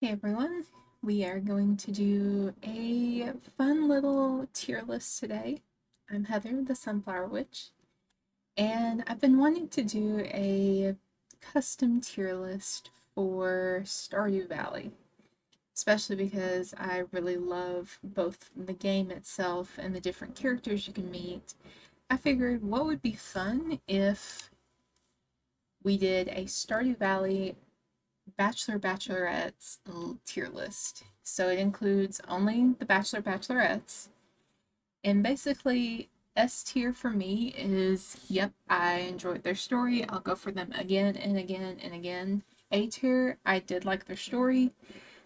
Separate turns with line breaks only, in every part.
Hey everyone, we are going to do a fun little tier list today. I'm Heather, the Sunflower Witch, and I've been wanting to do a custom tier list for Stardew Valley, especially because I really love both the game itself and the different characters you can meet. I figured what would be fun if we did a Stardew Valley Bachelorettes tier list. So it includes only the Bachelorettes. And basically, S tier for me is, yep, I enjoyed their story. I'll go for them again and again and again. A tier, I did like their story.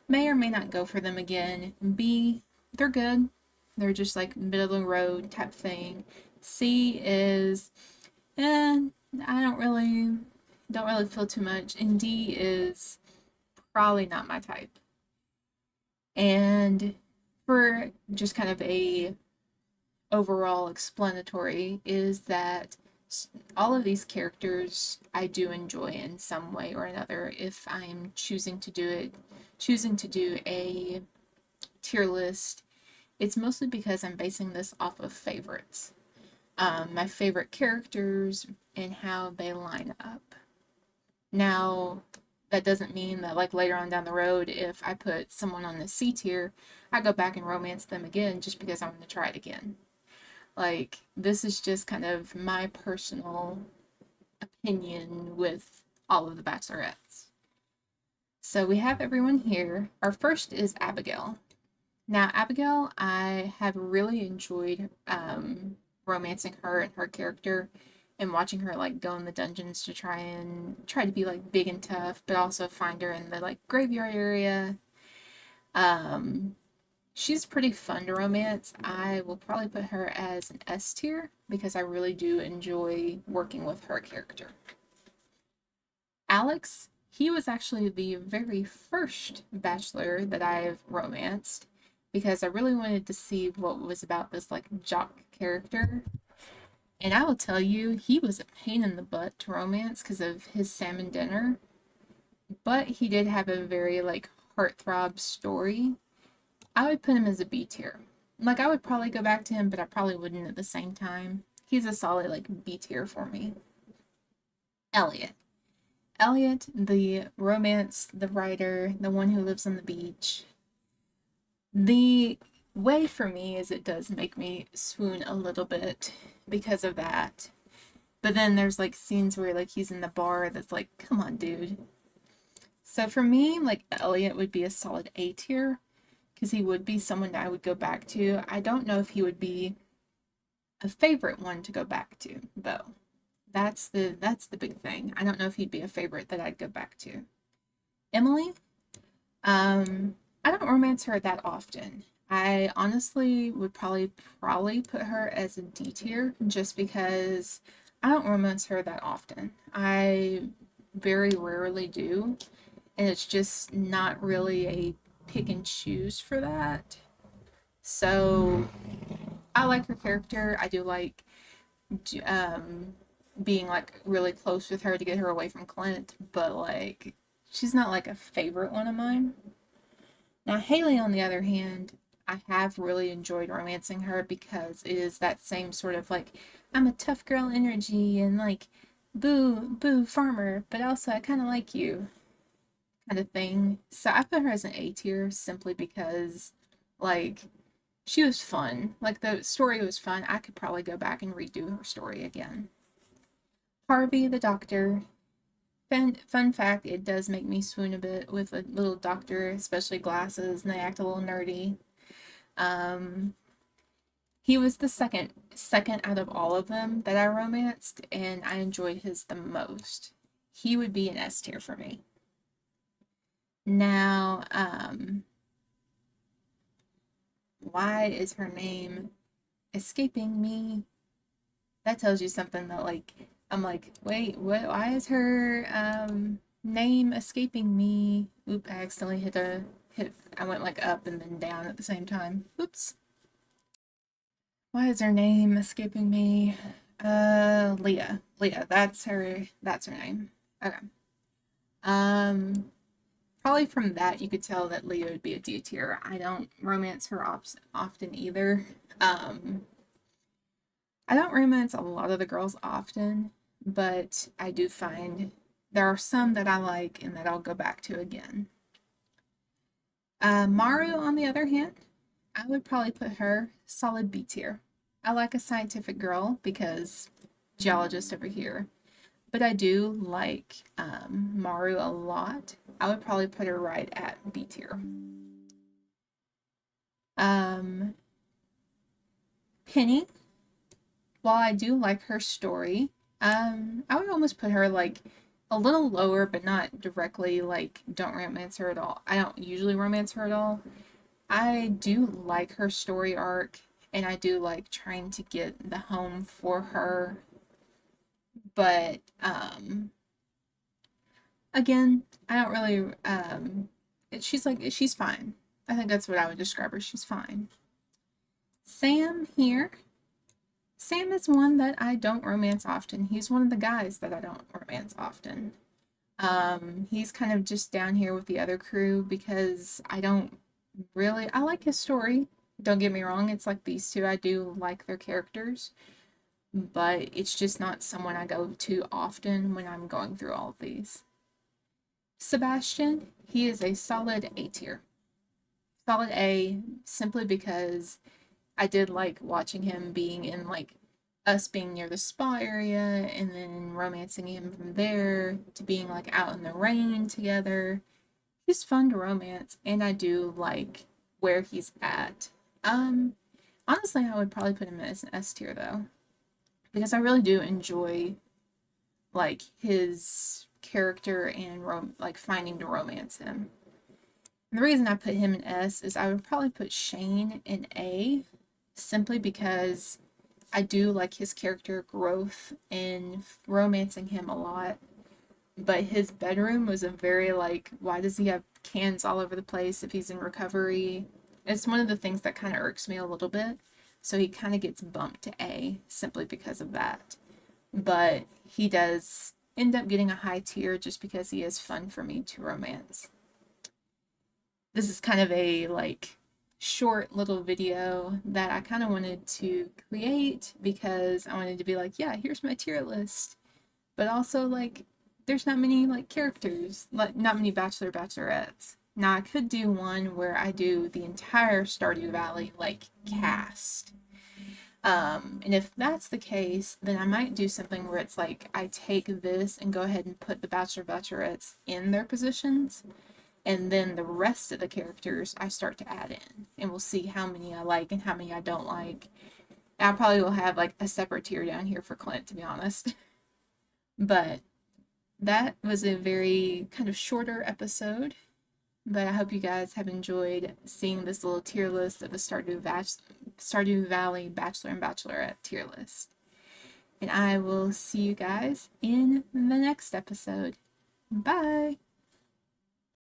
May or may not go for them again. B, they're good. They're just like middle of the road type thing. C is, eh, I don't really feel too much. And D is probably not my type. And for just kind of a overall explanatory is that all of these characters I do enjoy in some way or another if I'm choosing to do a tier list. It's mostly because I'm basing this off of favorites. My favorite characters and how they line up. Now, that doesn't mean that like later on down the road, if I put someone on the C tier, I go back and romance them again just because I want to try it again. Like, this is just kind of my personal opinion with all of the Bachelorettes. So we have everyone here. Our first is Abigail. Now, Abigail, I have really enjoyed romancing her and her character and watching her like go in the dungeons to try to be like big and tough, but also find her in the like graveyard area. Um, she's pretty fun to romance. I will probably put her as an S tier because I really do enjoy working with her character. Alex, he was actually the very first bachelor that I've romanced because I really wanted to see what was about this like jock character. And I will tell you, he was a pain in the butt to romance because of his salmon dinner, but he did have a very like heartthrob story. I would put him as a B tier. Like I would probably go back to him, but I probably wouldn't at the same time. He's a solid like B tier for me. Elliot. Elliot, the romance, the writer, the one who lives on the beach. The way for me is it does make me swoon a little bit because of that. But then there's like scenes where like he's in the bar that's like, come on, dude. So for me, like Elliot would be a solid A tier because he would be someone that I would go back to. I don't know if he would be a favorite one to go back to, though. That's the big thing. I don't know if he'd be a favorite that I'd go back to. Emily, I don't romance her that often. I honestly would probably put her as a D tier just because I don't romance her that often. I very rarely do, and it's just not really a pick and choose for that. So I like her character. I do like um, being like really close with her to get her away from Clint, but like she's not like a favorite one of mine. Now, Haley, on the other hand, I have really enjoyed romancing her because it is that same sort of like, I'm a tough girl energy and like, boo, boo, farmer, but also I kind of like you kind of thing. So I put her as an A tier simply because, like, she was fun. Like, the story was fun. I could probably go back and redo her story again. Harvey, the doctor. Fun fact, it does make me swoon a bit with a little doctor, especially glasses, and they act a little nerdy. Um, he was the second out of all of them that I romanced, and I enjoyed his the most. He would be an S tier for me. Now, why is her name escaping me? That tells you something that like I'm like, wait, what? Why is her name escaping me? Oop! I accidentally hit. I went like up and then down at the same time. Oops. Why is her name escaping me? Leah. Leah. That's her. That's her name. Okay. Um, Probably from that, you could tell that Leah would be a D tier. I don't romance her often either. Um, I don't romance a lot of the girls often, but I do find there are some that I like and that I'll go back to again. Maru, on the other hand, I would probably put her solid B tier. I like a scientific girl because geologist over here, but I do like Maru a lot. I would probably put her right at B tier. Um, Penny, while I do like her story, I would almost put her like a little lower, but not directly like don't romance her at all. I don't usually romance her at all. I do like her story arc, and I do like trying to get the home for her. But again, I don't really she's fine. I think that's what I would describe her. She's fine. Sam here. Sam is one that I don't romance often. He's one of the guys that I don't romance often. He's kind of just down here with the other crew because I don't really I like his story. Don't get me wrong, it's like these two I do like their characters, but it's just not someone I go to often when I'm going through all of these. Sebastian, he is a solid A tier. Solid A simply because I did like watching him being in like us being near the spa area and then romancing him from there to being like out in the rain together. He's fun to romance, and I do like where he's at. Um, Honestly, I would probably put him as an S tier though, because I really do enjoy like his character and like finding to romance him. And the reason I put him in S is I would probably put Shane in A, simply because I do like his character growth and romancing him a lot. But his bedroom was a very like, why does he have cans all over the place if he's in recovery? It's one of the things that kind of irks me a little bit. So he kind of gets bumped to A simply because of that. But he does end up getting a high tier just because he is fun for me to romance. This is kind of a like short little video that I kind of wanted to create because I wanted to be like, yeah, here's my tier list. But also like there's not many like characters, like not many Bachelorettes. Now I could do one where I do the entire Stardew Valley like cast. And if that's the case, then I might do something where it's like I take this and go ahead and put the Bachelorettes in their positions, and then the rest of the characters I start to add in, and we'll see how many I like and how many I don't like. I probably will have like a separate tier down here for Clint, to be honest. But that was a very kind of shorter episode, but I hope you guys have enjoyed seeing this little tier list of the Stardew Valley Bachelor and Bachelorette tier list. And I will see you guys in the next episode. Bye!